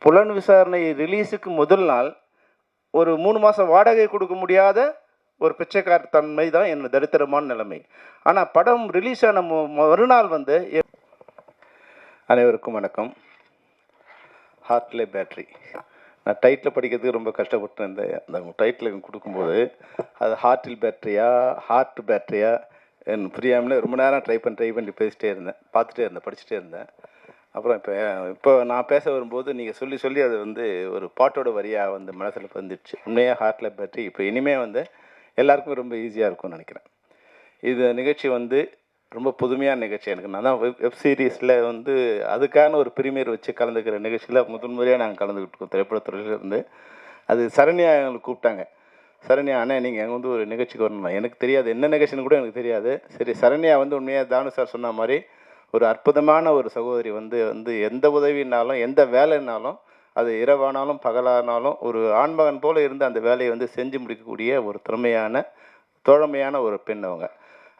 புலன் விசாரணை ரிலீஸுக்கு முதல் நாள் ஒரு 3 மாதம் வாடகை கொடுக்க முடியாத ஒரு பிச்சைக்கார தன்மை தான் என்ன தரித்திரமான நிலைமை. ஆனால் படம் ரிலீஸ் ஆன மறுநாள் வந்து அனைவருக்கும் வணக்கம். ஹார்ட்லே பேட்ரி. நான் டைட்டில் படிக்கிறதுக்கு ரொம்ப கஷ்டப்பட்டு இருந்தேன். அந்த டைட்டில் கொடுக்கும்போது அது ஹார்ட்டில் பேட்ரியா ஹார்ட் பேட்ரியா எனக்கு புரியாமலே ரொம்ப நேரம் ட்ரை பண்ணி பேசிட்டே இருந்தேன், படிச்சுட்டே இருந்தேன். அப்புறம் இப்போ நான் பேச வரும்போது நீங்கள் சொல்லி அது வந்து ஒரு பாட்டோட வரியாக வந்து மனசில் வந்துடுச்சு. உண்மையாக ஹார்ட்டில் பேட்ரி இப்போ இனிமேல் வந்து எல்லாருக்கும் ரொம்ப ஈஸியாக இருக்கும்னு நினைக்கிறேன். இது நிகழ்ச்சி வந்து ரொம்ப புதுமையான நிகழ்ச்சி. எனக்கு நான் தான் வெப் சீரிஸில் வந்து அதுக்கான ஒரு பிரிமியர் வச்சு கலந்துக்கிற நிகழ்ச்சியில் முதன்முறையாக நாங்கள் கலந்துக்கிட்டு திரைப்படத்துறையிலேருந்து. அது சரண்யா எங்களுக்கு கூப்பிட்டாங்க. சரண்யா அண்ணே நீங்கள் எங்கே வந்து ஒரு நிகழ்ச்சிக்கு வரணும். எனக்கு தெரியாது என்ன நிகழ்ச்சின்னு கூட எனக்கு தெரியாது. சரி, சரண்யா வந்து உண்மையாக தானு சார் சொன்ன மாதிரி ஒரு அற்புதமான ஒரு சகோதரி. வந்து எந்த உதவினாலும் எந்த வேலைன்னாலும் அது இரவானாலும் பகலானாலும் ஒரு ஆண்மகன் போல் இருந்து அந்த வேலையை வந்து செஞ்சு முடிக்கக்கூடிய ஒரு திறமையான தோழமையான ஒரு பெண் அவங்க.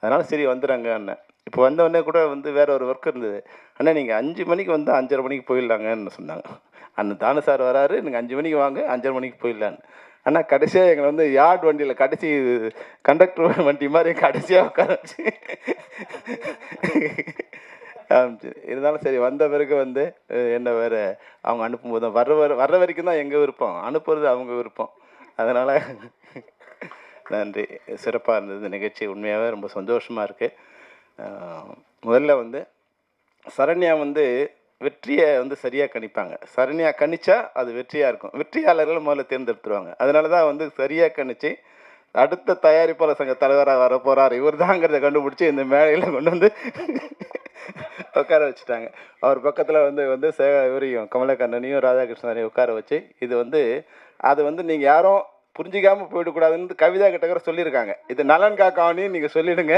அதனால் சரி வந்துடுறாங்க அண்ணன். இப்போ வந்தவொடனே கூட வந்து வேறு ஒரு ஒர்க் இருந்தது. அண்ணா நீங்கள் 5 மணிக்கு வந்து 5:30 மணிக்கு போயிடலாங்கன்னு சொன்னாங்க. அண்ணன் தானு சார் வராரு, நீங்கள் 5 மணிக்கு வாங்க, 5:30 மணிக்கு போயிடலான்னு. ஆனால் கடைசியாக எங்களை வந்து யார்ட் வண்டியில் கடைசி கண்டக்டர் வண்டி மாதிரி கடைசியாக உட்கார வச்சு இருந்தாலும் சரி வந்த பிறகு வந்து என்ன வேறு அவங்க அனுப்பும்போது தான் வர்ற வரைக்கும் தான் எங்கள் விருப்பம், அனுப்புறது அவங்க விருப்பம். அதனால் நன்றி. சிறப்பாக இருந்தது நிகழ்ச்சி. உண்மையாகவே ரொம்ப சந்தோஷமாக இருக்குது. முதல்ல வந்து சரண்யா வந்து வெற்றியை வந்து சரியாக கணிப்பாங்க. சரண்யா கணிச்சா அது வெற்றியாக இருக்கும். வெற்றியாளர்கள் முதல்ல தேர்ந்தெடுத்துருவாங்க. அதனால தான் வந்து சரியாக கணிச்சு அடுத்த தயாரிப்பாளர் சங்க தலைவராக வர போகிறார் இவர் தாங்கிறத கண்டுபிடிச்சி இந்த மேடையில் கொண்டு வந்து உட்கார வச்சுட்டாங்க. அவர் பக்கத்தில் வந்து இவரையும் கமலக்கண்ணனையும் ராதாகிருஷ்ணனையும் உட்கார வச்சு இது வந்து அது வந்து நீங்கள் யாரும் புரிஞ்சிக்காமல் போயிடக்கூடாதுன்னு கவிதா கிட்ட கூட சொல்லியிருக்காங்க. இது நலன் காக்காவனையும் நீங்கள் சொல்லிவிடுங்க.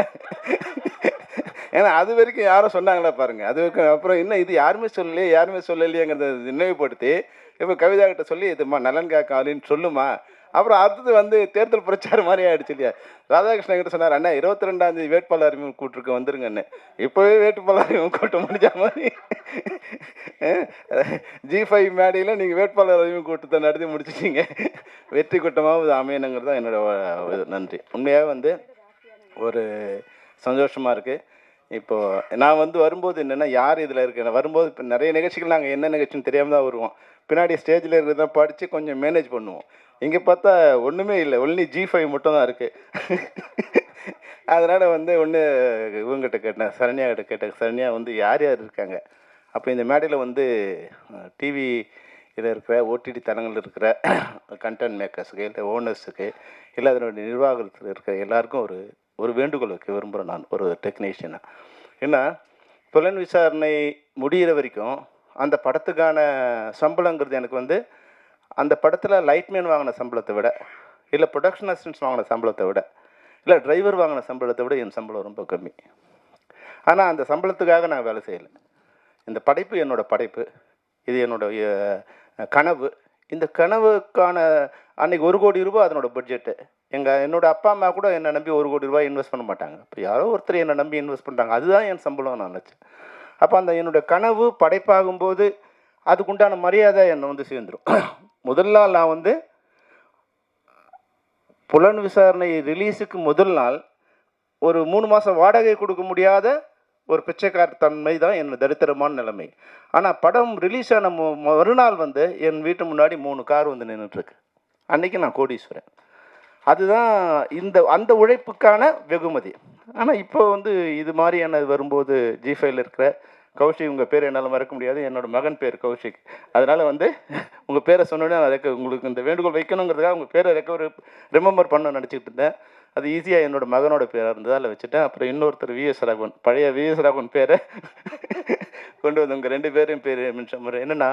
ஏன்னா அது வரைக்கும் யாரும் சொன்னாங்களா பாருங்கள். அது வரைக்கும் அப்புறம் இன்னும் இது யாருமே சொல்லலையேங்கிறத நினைவுபடுத்தி இப்போ கவிதா கிட்ட சொல்லி இதுமா நலன் காக்காவனின்னு சொல்லுமா. அப்புறம் அடுத்தது வந்து தேர்தல் பிரச்சாரம் மாதிரி ஆகிடுச்சு இல்லையா. ராதாகிருஷ்ணன் கிட்ட சொன்னார், அண்ணா 22ஆம் தேதி வேட்பாளர் அறிமுகம் கூட்டிருக்க வந்துருங்கண்ணே. இப்போவே வேட்பாளர் அறிமுகம் கூட்ட முடிஞ்ச மாதிரி G5 மேடையில் நீங்கள் வேட்பாளர் அறிமுகம் கூட்டத்தை நடத்தி முடிச்சிட்டீங்க. வெற்றி கூட்டமாவது அமையணுங்கிறது தான் என்னோட நன்றி. உண்மையாக வந்து ஒரு சந்தோஷமாக இருக்குது. இப்போது நான் வந்து வரும்போது என்னென்னா யார் இதில் இருக்கேன் வரும்போது இப்போ நிறைய நிகழ்ச்சிகள் நாங்கள் என்ன நிகழ்ச்சின்னு தெரியாமல் தான் வருவோம். பின்னாடி ஸ்டேஜில் இருக்கிறதான் படித்து கொஞ்சம் மேனேஜ் பண்ணுவோம். இங்கே பார்த்தா ஒன்றுமே இல்லை, ஒன்லி G5 மட்டும் தான் இருக்குது. அதனால் வந்து இவங்ககிட்ட கேட்டேன், சரண்யா கிட்ட கேட்டேன், சரண்யா வந்து யார் இருக்காங்க. அப்போ இந்த மேடையில் வந்து டிவி இதில் இருக்கிற ஓடிடி தளங்கள் இருக்கிற கண்டென்ட் மேக்கர்ஸுக்கு இல்லை ஓனர்ஸுக்கு இல்லை அதனுடைய நிர்வாகத்தில் இருக்கிற எல்லாருக்கும் ஒரு வேண்டுகோள் வைக்க விரும்புகிறேன். நான் ஒரு டெக்னீஷியனாக ஏன்னா புலன் விசாரணை முடிகிற வரைக்கும் அந்த படத்துக்கான சம்பளங்கிறது எனக்கு வந்து அந்த படத்தில் லைட்மேன் வாங்கின சம்பளத்தை விட இல்லை ப்ரொடக்ஷன் அசிஸ்டன்ஸ் வாங்கின சம்பளத்தை விட இல்லை டிரைவர் வாங்கின சம்பளத்தை விட என் சம்பளம் ரொம்ப கம்மி. ஆனால் அந்த சம்பளத்துக்காக நான் வேலை செய்யலை. இந்த படைப்பு என்னோடய படைப்பு, இது என்னோடய கனவு. இந்த கனவுக்கான அன்றைக்கி 1 கோடி ரூபாய் அதனோட பட்ஜெட்டு. என்னோடய அப்பா அம்மா கூட என்னை நம்பி 1 கோடி ரூபாய் இன்வெஸ்ட் பண்ண மாட்டாங்க. இப்போ யாரோ ஒருத்தர் என்னை நம்பி இன்வெஸ்ட் பண்ணுறாங்க, அதுதான் என் சம்பளம் நான் நினச்சேன். அப்போ அந்த என்னோடய கனவு படைப்பாகும்போது அதுக்குண்டான மரியாதை என்னை வந்து சேர்ந்துடும். முதல் நாள் நான் வந்து புலன் விசாரணை ரிலீஸுக்கு முதல் நாள் ஒரு 3 மாதம் வாடகை கொடுக்க முடியாத ஒரு பிச்சைக்கார தன்மை தான் என்ன தரித்திரமான நிலைமை. ஆனால் படம் ரிலீஸ் ஆன மறுநாள் வந்து என் வீட்டு முன்னாடி 3 கார் வந்து நின்றுட்டுருக்கு. அன்றைக்கி நான் கோடீஸ்வரன். அதுதான் அந்த உழைப்புக்கான வெகுமதி. ஆனால் இப்போ வந்து இது மாதிரியான வரும்போது G5ல இருக்கிற கௌஷிக், உங்கள் பேர் என்னால் மறக்க முடியாது, என்னோடய மகன் பேர் கௌஷிக். அதனால் வந்து உங்கள் பேரை சொன்னோன்னே நான் உங்களுக்கு இந்த வேண்டுகோள் வைக்கணுங்கிறதுக்காக உங்கள் பேரை ரிமெம்பர் பண்ண நினச்சிக்கிட்டு இருந்தேன். அது ஈஸியாக என்னோடய மகனோட பேராக இருந்தது, அதில் வச்சுட்டேன். அப்புறம் இன்னொருத்தர் VS ராகவன், பழைய VS ராகவன் பேரை கொண்டு வந்து உங்கள் 2 பேரையும் பேர் மென்ஷன் பண்ணுறேன். என்னென்னா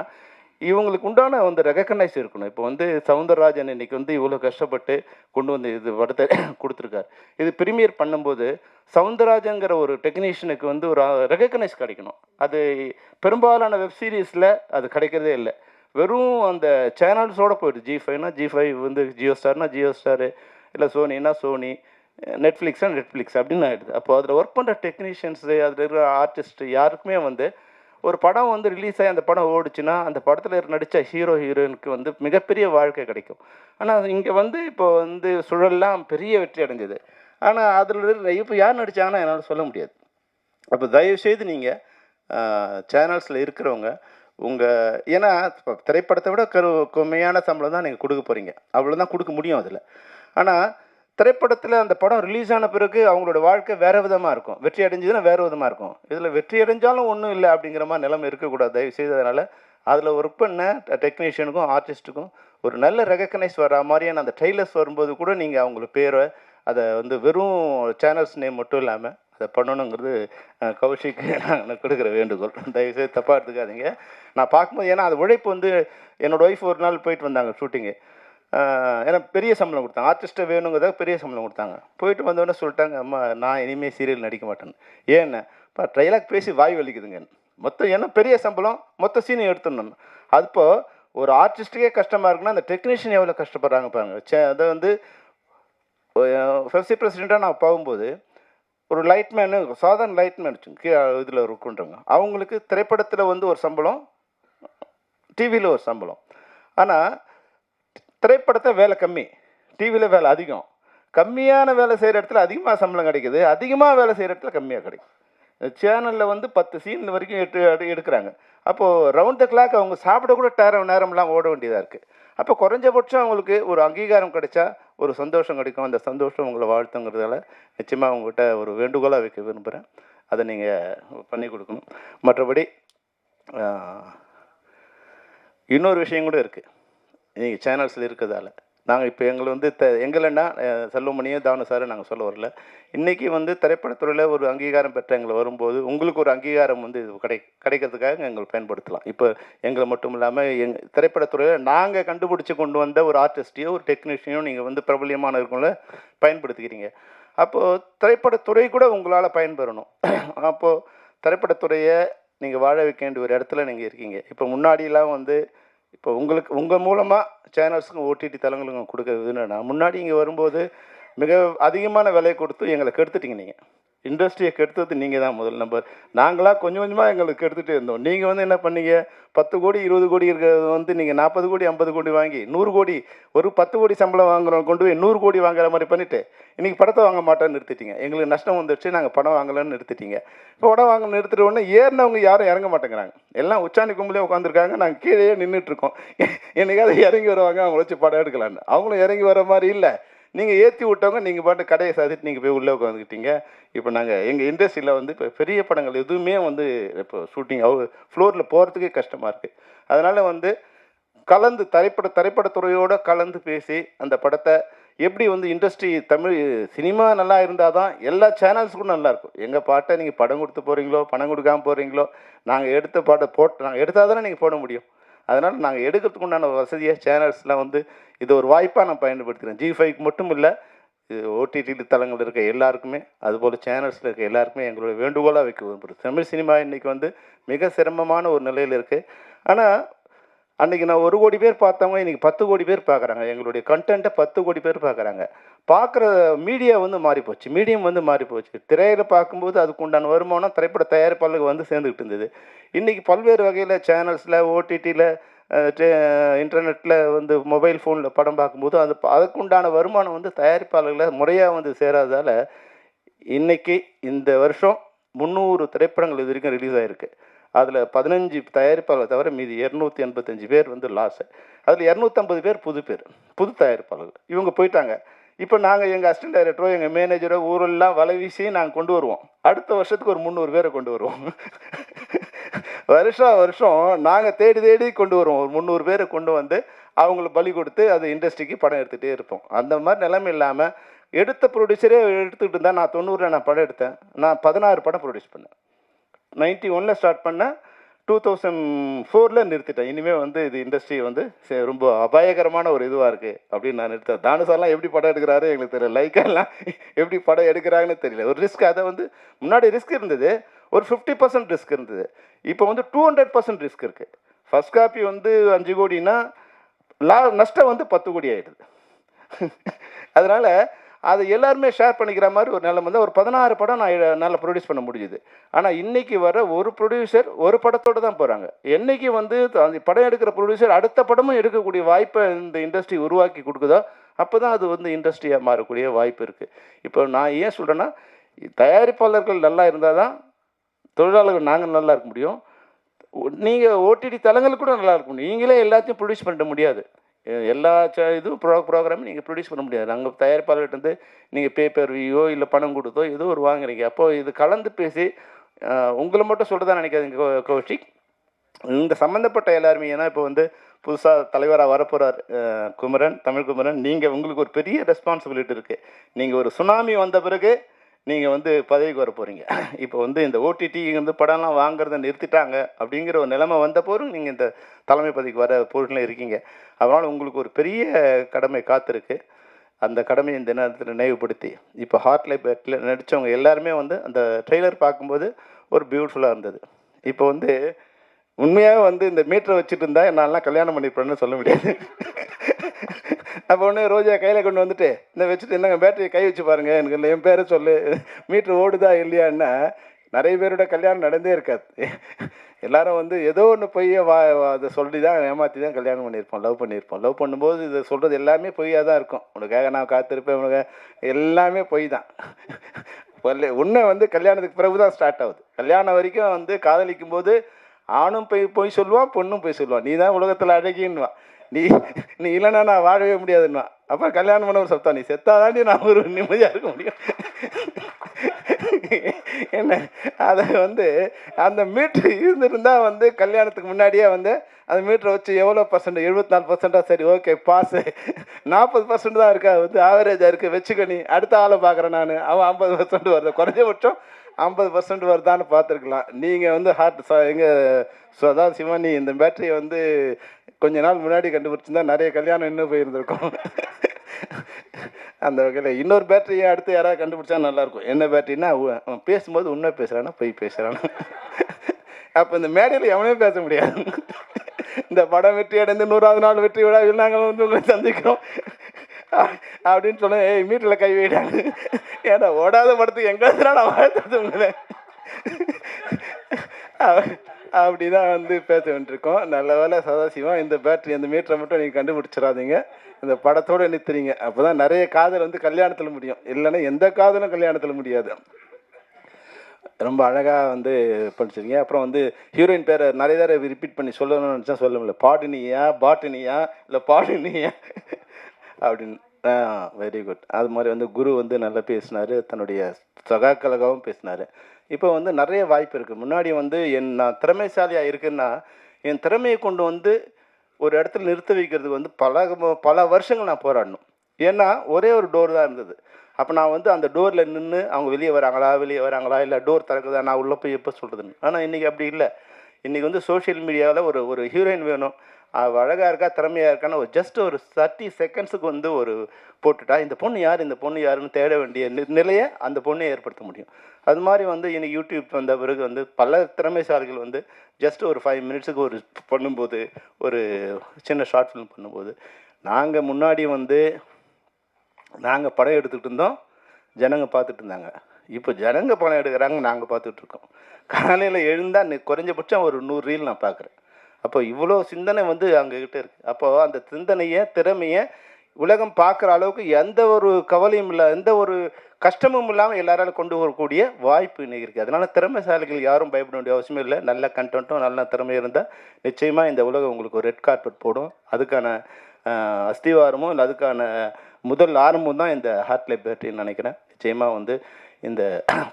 இவங்களுக்கு உண்டான வந்து ரெகக்னைஸ் இருக்கணும். இப்போ வந்து சவுந்தரராஜன் இன்றைக்கி வந்து இவ்வளோ கஷ்டப்பட்டு கொண்டு வந்து இது படத்தை கொடுத்துருக்காரு. இது ப்ரீமியர் பண்ணும்போது சவுந்தரராஜங்கிற ஒரு டெக்னீஷியனுக்கு வந்து ஒரு ரெகக்னைஸ் கிடைக்கணும். அது பெரும்பாலான வெப் சீரிஸில் அது கிடைக்கிறதே இல்லை. வெறும் அந்த சேனல்ஸோடு போய்ட்டு G5னா G5 வந்து ஜியோ ஸ்டார்னா ஜியோ ஸ்டாரு, இல்லை சோனினா சோனி, நெட்ஃப்ளிக்ஸ்னா நெட்ஃப்ளிக்ஸ் அப்படின்னு ஆகிடுது. அப்போது அதில் ஒர்க் பண்ணுற டெக்னீஷியன்ஸு, அதில் இருக்கிற ஆர்டிஸ்ட்டு யாருக்குமே வந்து ஒரு படம் வந்து ரிலீஸ் ஆகி அந்த படம் ஓடுச்சுன்னா அந்த படத்தில் நடித்த ஹீரோ ஹீரோயினுக்கு வந்து மிகப்பெரிய வாழ்க்கை கிடைக்கும். ஆனால் இங்கே வந்து இப்போ வந்து சுழல்லாம் பெரிய வெற்றி அடைஞ்சது. ஆனால் அதில் இப்போ யார் நடித்தாங்கன்னா என்னால் சொல்ல முடியாது. அப்போ தயவுசெய்து நீங்கள் சேனல்ஸில் இருக்கிறவங்க ஏன்னா இப்போ திரைப்படத்தை விட கம்மியான சம்பளம் தான் நீங்கள் கொடுக்க போகிறீங்க, அவ்வளோதான் கொடுக்க முடியும் அதில். ஆனால் திரைப்படத்தில் அந்த படம் ரிலீஸ் ஆன பிறகு அவங்களோட வாழ்க்கை வேறு விதமாக இருக்கும், வெற்றி அடைஞ்சதுன்னா வேறு விதமாக இருக்கும். இதில் வெற்றி அடைஞ்சாலும் ஒன்றும் இல்லை அப்படிங்கிற மாதிரி நிலைமை இருக்கக்கூடாது தயவுசெய்து. அதனால் அதில் ஒர்க் பண்ண டெக்னீஷியனுக்கும் ஆர்டிஸ்ட்டுக்கும் ஒரு நல்ல ரெகக்னைஸ் வர மாதிரியான அந்த ட்ரெய்லர்ஸ் வரும்போது கூட நீங்கள் அவங்களுக்கு பேரை அதை வந்து வெறும் சேனல்ஸ் நேம் மட்டும் இல்லாமல் அதை பண்ணணுங்கிறது கௌஷிக்கு நான் கொடுக்குற வேண்டுகோள். தயவுசெய்து தப்பாக எடுத்துக்காதீங்க. நான் பார்க்கும்போது ஏன்னா அது உழைப்பு வந்து என்னோடய ஒய்ஃப் ஒரு நாள் போயிட்டு வந்தாங்க ஷூட்டிங்கு. ஏன்னா பெரிய சம்பளம் கொடுத்தாங்க, ஆர்டிஸ்ட்டை வேணுங்கிறதாக பெரிய சம்பளம் கொடுத்தாங்க. போயிட்டு வந்தோடனே சொல்லிட்டாங்க, அம்மா நான் இனிமேல் சீரியல் நடிக்க மாட்டேன்னு. ஏன்னு இப்போ ட்ரைலாக் பேசி வாய் வலிக்குதுங்க மொத்தம். ஏன்னா பெரிய சம்பளம் மொத்த சீனை எடுத்துடணும். அதுப்போ ஒரு ஆர்டிஸ்ட்டுக்கே கஷ்டமாக இருக்குன்னா அந்த டெக்னீஷியன் எவ்வளோ கஷ்டப்படுறாங்க பாருங்க. அதை வந்து ஃபெஃப்சி பிரசிடெண்ட்டாக நான் போகும்போது ஒரு லைட்மேனு சாதாரண லைட்மேன் கீழே இதில் இருக்குன்றவங்க, அவங்களுக்கு திரைப்படத்தில் வந்து ஒரு சம்பளம், டிவியில் ஒரு சம்பளம். ஆனால் திரைப்படத்தை வேலை கம்மி, டிவியில் வேலை அதிகம். கம்மியான வேலை செய்கிற இடத்துல அதிகமாக சம்பளம் கிடைக்குது, அதிகமாக வேலை செய்கிற இடத்துல கம்மியாக கிடைக்கும். சேனலில் வந்து 10 சீன் வரைக்கும் எடுக்கிறாங்க. அப்போது ரவுண்ட் த கிளாக் அவங்க சாப்பிட கூட நேரம்லாம் ஓட வேண்டியதாக இருக்குது. அப்போ குறைஞ்சபட்சம் அவங்களுக்கு ஒரு அங்கீகாரம் கிடைச்சா ஒரு சந்தோஷம் கிடைக்கும். அந்த சந்தோஷம் உங்களை வாழ்த்துங்கிறதால நிச்சயமாக அவங்ககிட்ட ஒரு வேண்டுகோளாக வைக்க விரும்புகிறேன். அதை நீங்கள் பண்ணி கொடுக்கணும். மற்றபடி இன்னொரு விஷயம் கூட இருக்குது. நீங்கள் சேனல்ஸில் இருக்கிறதால நாங்கள் இப்போ எங்களை வந்து எங்களைன்னா செல்வமணியும் தானு சார் நாங்கள் சொல்ல வரல. இன்றைக்கி வந்து திரைப்படத்துறையில் ஒரு அங்கீகாரம் பெற்ற எங்களை வரும்போது உங்களுக்கு ஒரு அங்கீகாரம் வந்து கிடைக்கிறதுக்காக எங்களை பயன்படுத்தலாம். இப்போ எங்களை மட்டும் இல்லாமல் திரைப்படத்துறையில் நாங்கள் கண்டுபிடிச்சி கொண்டு வந்த ஒரு ஆர்டிஸ்ட்டையோ ஒரு டெக்னீஷியனோ நீங்கள் வந்து பிரபலியமான இருக்கவங்கள பயன்படுத்திக்கிறீங்க. அப்போது திரைப்படத்துறை கூட உங்களால் பயன்பெறணும். அப்போது திரைப்படத்துறையை நீங்கள் வாழ வைக்க வேண்டிய ஒரு இடத்துல நீங்கள் இருக்கீங்க. இப்போ முன்னாடியெல்லாம் வந்து இப்போ உங்கள் மூலமாக சேனல்ஸுக்கும் ஓடிடி தளங்களுக்கும் கொடுக்குறது என்னென்னா, முன்னாடி இங்கே வரும்போது மிக அதிகமான விலையை கொடுத்து எங்களை கெடுத்துட்டீங்க. நீங்கள் இண்டஸ்ட்ரியை கெடுத்தது நீங்கள் தான் முதல் நம்பர். நாங்களாக கொஞ்சம் கொஞ்சமாக எங்களுக்கு கெடுத்துகிட்டே இருந்தோம். நீங்கள் வந்து என்ன பண்ணீங்க, 10 கோடி 20 கோடி இருக்கிறது வந்து நீங்கள் 40 கோடி 50 கோடி வாங்கி 100 கோடி ஒரு 10 கோடி சம்பளம் வாங்குறோம் கொண்டு போய் 100 கோடி வாங்குற மாதிரி பண்ணிவிட்டு இன்றைக்கி படத்தை வாங்க மாட்டேன்னு நிறுத்திட்டீங்க. எங்களுக்கு நஷ்டம் வந்துடுச்சு, நாங்கள் படம் வாங்கலன்னு நிறுத்திட்டீங்க. இப்போ படம் வாங்க நிறுத்திட்ட உடனே ஏறினவங்க யாரும் இறங்க மாட்டேங்கிறாங்க. எல்லாம் உச்சாணி கும்பலே உட்காந்துருக்காங்க, நாங்கள் கீழே நின்றுட்டுருக்கோம். என்னைக்காவது இறங்கி வருவாங்க, அவங்கள வச்சு படம் எடுக்கலான்னு. அவங்களும் இறங்கி வர மாதிரி இல்லை. நீங்கள் ஏற்றி விட்டவங்க நீங்கள் பாட்டு கடையை சாதிட்டு நீங்கள் போய் உள்ளே உட்காந்துக்கிட்டீங்க. இப்போ நாங்கள் எங்கள் இண்டஸ்ட்ரியில் வந்து இப்போ பெரிய படங்கள் எதுவுமே வந்து இப்போ ஷூட்டிங் ஃப்ளோரில் போகிறதுக்கே கஷ்டமாக இருக்குது. அதனால் வந்து கலந்து திரைப்படத்துறையோடு கலந்து பேசி அந்த படத்தை எப்படி வந்து இண்டஸ்ட்ரி தமிழ் சினிமா நல்லா இருந்தால் தான் எல்லா சேனல்ஸுக்கும் நல்லாயிருக்கும். எங்கள் பாட்டை நீங்கள் படம் கொடுத்து போகிறீங்களோ பணம் கொடுக்காமல் போகிறீங்களோ, நாங்கள் எடுத்த பாட்டை நாங்கள் எடுத்தால் தானே நீங்கள் போட முடியும். அதனால் நாங்கள் எடுக்கிறதுக்கு உண்டான வசதியாக சேனல்ஸ்லாம் வந்து இது ஒரு வாய்ப்பாக நான் பயன்படுத்துகிறேன். G5க்கு மட்டும் இல்லை, இது ஓடிடி தளங்கள் இருக்க எல்லாருக்குமே, அதுபோல் சேனல்ஸில் இருக்க எல்லாருக்குமே எங்களுடைய வேண்டுகோளாக வைக்க விரும்புகிறேன். தமிழ் சினிமா இன்றைக்கி வந்து மிக சிரமமான ஒரு நிலையில் இருக்குது. ஆனால் அன்றைக்கி நான் 1 கோடி பேர் பார்த்தவங்க இன்றைக்கி 10 கோடி பேர் பார்க்குறாங்க. எங்களுடைய கண்டென்ட்டை 10 கோடி பேர் பார்க்குறாங்க. பார்க்குற மீடியா வந்து மாறிப்போச்சு, மீடியம் வந்து மாறிப்போச்சு. திரையில் பார்க்கும்போது அதுக்கு உண்டான வருமானம் திரைப்பட தயாரிப்பாளருக்கு வந்து சேர்ந்துக்கிட்டு இருந்தது. இன்றைக்கி பல்வேறு வகையில் சேனல்ஸில் ஓடிடியில் இன்டர்நெட்டில் வந்து மொபைல் ஃபோனில் படம் பார்க்கும்போது அதுக்கு உண்டான வருமானம் வந்து தயாரிப்பாளர்களை முறையாக வந்து சேராதால் இன்றைக்கி இந்த வருஷம் 300 திரைப்படங்கள் இது வரைக்கும் ரிலீஸ் ஆகிருக்கு. அதில் 15 தயாரிப்பாளர் தவிர மீதி 285 பேர் வந்து லாஸு. அதில் 250 பேர் புது தயாரிப்பாளர்கள். இவங்க போயிட்டாங்க. இப்போ நாங்கள் எங்கள் அசிஸ்டன்ட் டைரக்டரோ எங்கள் மேனேஜரோ ஊரெல்லாம் வலை வீசி நாங்கள் கொண்டு வருவோம். அடுத்த வருஷத்துக்கு ஒரு 300 பேரை கொண்டு வருவோம். வருஷம் நாங்கள் தேடி கொண்டு வருவோம். ஒரு 300 பேரை கொண்டு வந்து அவங்கள பலி கொடுத்து அது இண்டஸ்ட்ரிக்கு படம் எடுத்துகிட்டே இருப்போம். அந்த மாதிரி நிலைமை இல்லாமல் எடுத்த ப்ரொடியூசரே எடுத்துக்கிட்டு இருந்தால், நான் 90 நான் படம் எடுத்தேன். நான் 16 படம் ப்ரொடியூஸ் பண்ணேன். 91 ஸ்டார்ட் பண்ணேன், 2004 நிறுத்திட்டேன். இனிமேல் வந்து இது இண்டஸ்ட்ரி வந்து ரொம்ப அபாயகரமான ஒரு இதுவாக இருக்குது அப்படின்னு நான் நிறுத்தேன். தானுசாலாம் எப்படி படம் எடுக்கிறாரு எங்களுக்கு தெரியல, லைக்கெல்லாம் எப்படி படம் எடுக்கிறாங்கன்னு தெரியல. ஒரு ரிஸ்க், அதை வந்து முன்னாடி ரிஸ்க் இருந்தது, ஒரு 50% ரிஸ்க் இருந்தது. இப்போ வந்து 200% ரிஸ்க் இருக்குது. ஃபர்ஸ்ட் காப்பி வந்து 5 கோடினா நஷ்டம் வந்து 10 கோடி ஆகிடுது. அதனால் அதை எல்லாருமே ஷேர் பண்ணிக்கிற மாதிரி ஒரு நிலைமை வந்து ஒரு 16 படம் நான் என்னால் ப்ரொடியூஸ் பண்ண முடியுது. ஆனால் இன்றைக்கி வர ஒரு ப்ரொடியூசர் ஒரு படத்தோடு தான் போகிறாங்க. என்றைக்கு வந்து அந்த படம் எடுக்கிற ப்ரொடியூசர் அடுத்த படமும் எடுக்கக்கூடிய வாய்ப்பை இந்த இண்டஸ்ட்ரி உருவாக்கி கொடுக்குதோ அப்போ தான் அது வந்து இண்டஸ்ட்ரியாக மாறக்கூடிய வாய்ப்பு இருக்குது. இப்போ நான் ஏன் சொல்கிறேன்னா, தயாரிப்பாளர்கள் நல்லா இருந்தால் தான் தொழிலாளர்கள் நாங்கள் நல்லா இருக்க முடியும். நீங்கள் ஓடிடி தளங்கள் கூட நல்லா இருக்க முடியும். நீங்களே எல்லாத்தையும் ப்ரொடியூஸ் பண்ண முடியாது. எல்லா இதுவும் ப்ரோக்ராமும் நீங்கள் ப்ரொடியூஸ் பண்ண முடியாது. அங்கே தயாரிப்பாளர்கிட்ட நீங்கள் பேப்பர் வியூவோ இல்லை பணம் கொடுத்தோ ஏதோ ஒரு வாங்குறீங்க. அப்போது இது கலந்து பேசி உங்களை மட்டும் சொல்கிறதா நினைக்காதீங்க கௌஷிக். இந்த சம்மந்தப்பட்ட எல்லாருமே, ஏன்னா இப்போ வந்து புதுசாக தலைவராக வரப்போகிறார் குமரன், தமிழ் குமரன். உங்களுக்கு ஒரு பெரிய ரெஸ்பான்சிபிலிட்டி இருக்குது. நீங்கள் ஒரு சுனாமி வந்த பிறகு நீங்கள் வந்து பதவிக்கு வர போகிறீங்க. இப்போ வந்து இந்த ஓடிடி வந்து படம்லாம் வாங்குறத நிறுத்திட்டாங்க அப்படிங்கிற ஒரு நிலைமை வந்த போதும் நீங்கள் இந்த தலைமை பதவிக்கு வர பொருளில் இருக்கீங்க. அதனால் உங்களுக்கு ஒரு பெரிய கடமை காத்திருக்கு. அந்த கடமையை இந்த நேரத்தில் நினைவுபடுத்தி, இப்போ ஹார்ட் லைஃப் பேட்டில் நடித்தவங்க எல்லாருமே வந்து அந்த ட்ரெய்லர் பார்க்கும்போது ஒரு பியூட்டிஃபுல்லாக இருந்தது. இப்போ வந்து உண்மையாக வந்து இந்த மீட்டரை வச்சுட்டு இருந்தால் என்னாலாம் கல்யாணம் பண்ணிப்பேன்னு சொல்ல முடியாது. அப்போ ஒன்று ரோஜா கையில் கொண்டு வந்துட்டு இந்த வச்சுட்டு என்னங்க பேட்டரியை கை வச்சு பாருங்கள், எனக்கு இல்லை என் பேரை சொல்லு, மீட்ரு ஓடுதா இல்லையான்னா நிறைய பேரோட கல்யாணம் நடந்தே இருக்காது. எல்லாரும் வந்து ஏதோ ஒன்று பொய்யை அதை சொல்லி தான் ஏமாற்றி தான் கல்யாணம் பண்ணியிருப்போம், லவ் பண்ணியிருப்போம். லவ் பண்ணும்போது இதை சொல்கிறது எல்லாமே பொய்யாக தான் இருக்கும். உனக்காக நான் காத்திருப்பேன், உனக்கு எல்லாமே பொய் தான். உண்மை வந்து கல்யாணத்துக்கு பிறகு தான் ஸ்டார்ட் ஆகுது. கல்யாணம் வரைக்கும் வந்து காதலிக்கும் போது ஆணும் பொய் சொல்லுவான், பொண்ணும் பொய் சொல்லுவான். நீ தான் உலகத்தில் அழகின்னுவான், நீ இல்லைன்னா நான் வாழவே முடியாதுன்னுவான். அப்போ கல்யாணம் பண்ண ஒரு சத்தா, நீ செத்தாதாண்டி நான் ஒரு நிம்மதியாக இருக்க முடியும். என்ன அதை வந்து அந்த மீட்ரு இருந்துருந்தால் வந்து கல்யாணத்துக்கு முன்னாடியே வந்து அந்த மீட்டரை வச்சு எவ்வளோ பர்சன்ட், 74%, சரி ஓகே பாஸு, 40% தான் இருக்கா, வந்து ஆவரேஜாக இருக்குது வச்சுக்க, நீ அடுத்த ஆளை பார்க்குறேன் நான், அவன் 50% வருது, குறைஞ்சபட்சம் 50% வருதான்னு பார்த்துருக்கலாம். நீங்கள் வந்து அதாவது சிவானி இந்த பேட்டரியை வந்து கொஞ்ச நாள் முன்னாடி கண்டுபிடிச்சிருந்தா நிறைய கல்யாணம் இன்னும் போயிருந்திருக்கும். அந்த வகையில் இன்னொரு பேட்டரியை அடுத்து யாராவது கண்டுபிடிச்சா நல்லாயிருக்கும். என்ன பேட்டரின்னா, பேசும்போது உண்மை பேசுகிறானா பொய் பேசுகிறானா. அப்போ இந்த மேடையில் எவனையும் பேச முடியாது. இந்த படம் வெற்றி அடைந்து 100வது நாள் வெற்றி விழாவில் நாங்கள் வந்து உங்களை சந்திக்கிறோம் அப்படின்னு சொன்னேன். ஏய் மீட்டில் கை வைடாங்க, ஏன்னா ஓடாத படத்துக்கு எங்கே நான் வாழ்த்துறது உங்களை அப்படி தான் வந்து பேச வேண்டியிருக்கோம். நல்ல வேலை சதாசிவம், இந்த பேட்டரி அந்த மீட்டரை மட்டும் நீங்கள் கண்டுபிடிச்சிடாதீங்க, இந்த படத்தோடு நிறுத்துறீங்க. அப்போ தான் நிறைய காதல் வந்து கல்யாணத்தில் முடியும், இல்லைன்னா எந்த காதலும் கல்யாணத்தில் முடியாது. ரொம்ப அழகாக வந்து படிச்சிருக்கீங்க. அப்புறம் வந்து ஹீரோயின் பேரை நிறைய தடவை ரிப்பீட் பண்ணி சொல்லணும்னு நினச்சா சொல்ல முடியல. பாடினியா பாட்டினியா இல்லை பாடினியா அப்படின்னு. Very good. அது மாதிரி வந்து குரு வந்து நல்லா பேசினார், தன்னுடைய சகாக்கழகாவும் பேசினார். இப்போ வந்து நிறைய வாய்ப்பு இருக்குது. முன்னாடி வந்து நான் திறமைசாலியாக இருக்குன்னா என் திறமையை கொண்டு வந்து ஒரு இடத்துல நிறுத்த வைக்கிறதுக்கு வந்து பல வருஷங்கள் நான் போராடணும். ஏன்னா ஒரே ஒரு டோர் தான் இருந்தது. அப்போ நான் வந்து அந்த டோரில் நின்று அவங்க வெளியே வராங்களா இல்லை டோர் திறக்குதா, நான் உள்ளே போய் எப்போ சொல்கிறதுன்னு. ஆனால் இன்றைக்கி அப்படி இல்லை. இன்றைக்கி வந்து சோஷியல் மீடியாவில் ஒரு ஹீரோயின் வேணும், அவள் அழகாக இருக்கா திறமையாக இருக்கான்னு ஜஸ்ட் ஒரு 30 செகண்ட்ஸுக்கு வந்து ஒரு போட்டுட்டா இந்த பொண்ணு யாருன்னு தேட வேண்டிய நிலையை அந்த பொண்ணை ஏற்படுத்த முடியும். அது மாதிரி வந்து இன்னைக்கு யூடியூப் வந்த பிறகு வந்து பல திறமைசாலிகள் வந்து ஜஸ்ட் ஒரு 5 மினிட்ஸுக்கு ஒரு பண்ணும்போது, ஒரு சின்ன ஷார்ட் ஃபிலிம் பண்ணும்போது, நாங்கள் முன்னாடி வந்து நாங்கள் படம் எடுத்துக்கிட்டு இருந்தோம், ஜனங்க பார்த்துட்டு இருந்தாங்க. இப்போ ஜனங்க படம் எடுக்கிறாங்க, நாங்கள் பார்த்துட்ருக்கோம். காலையில் எழுந்தால் குறைஞ்சபட்சம் ஒரு 100 ரீல் நான் பார்க்குறேன். அப்போ இவ்வளோ சிந்தனை வந்து அங்ககிட்ட இருக்குது. அப்போது அந்த சிந்தனையை திறமையை உலகம் பார்க்குற அளவுக்கு எந்த ஒரு கவலையும் இல்லை, எந்த ஒரு கஷ்டமும் இல்லாமல் எல்லாராலும் கொண்டு வரக்கூடிய வாய்ப்பு இன்றைக்கி இருக்குது. அதனால் திறமைசாலிகள் யாரும் பயப்பட வேண்டிய அவசியமே இல்லை. நல்ல கண்டென்ட்டும் நல்ல திறமை இருந்தால் நிச்சயமாக இந்த உலகம் உங்களுக்கு ஒரு ரெட் கார்பெட் போடும். அதுக்கான அஸ்திவாரமும் இல்லை அதுக்கான முதல் ஆரம்பம் தான் இந்த ஹார்ட் லைஃப் பேட்டரின்னு நினைக்கிறேன். நிச்சயமாக வந்து இந்த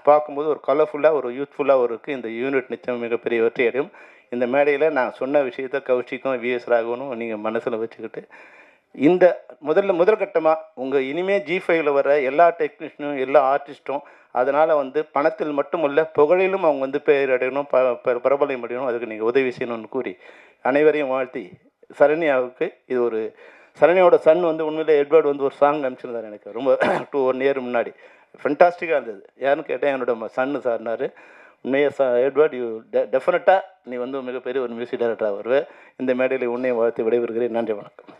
பார்க்கும்போது ஒரு கலர்ஃபுல்லாக ஒரு யூத்ஃபுல்லாக இருக்குது. இந்த யூனிட் நிச்சயம் மிகப்பெரிய வெற்றி அடையும். இந்த மேடையில் நான் சொன்ன விஷயத்த கௌஷிக்கும் விஎஸ் ராகவனும் நீங்கள் மனசில் வச்சுக்கிட்டு இந்த முதல் கட்டமாக உங்கள் இனிமேல் G5ல் வர எல்லா டெக்னீஷியனும் எல்லா ஆர்டிஸ்ட்டும் அதனால் வந்து பணத்தில் மட்டுமல்ல புகழிலும் அவங்க வந்து பேர் அடையணும், பிரபலம் அடையணும், அதுக்கு நீங்கள் உதவி செய்யணும்னு கூறி அனைவரையும் வாழ்த்தி, சரண்யாவுக்கு இது ஒரு சரண்யாவோட சன் வந்து உண்மையிலே எட்வர்ட் வந்து ஒரு சாங் அனுப்பிச்சிருந்தார் எனக்கு ரொம்ப 1 இயர் முன்னாடி. ஃபென்டாஸ்டிக்காக இருந்தது. யாருன்னு கேட்டேன், என்னோட சன்னு சார்னார். உண்மையாக எட்வர்ட், யூ டெஃபினட்டாக நீ வந்து மிகப்பெரிய ஒரு மியூசிக் டைரக்டராக வருவேன். இந்த மேடையில் உன்னையும் வாழ்த்து விடைபெறுகிறேன். நன்றி, வணக்கம்.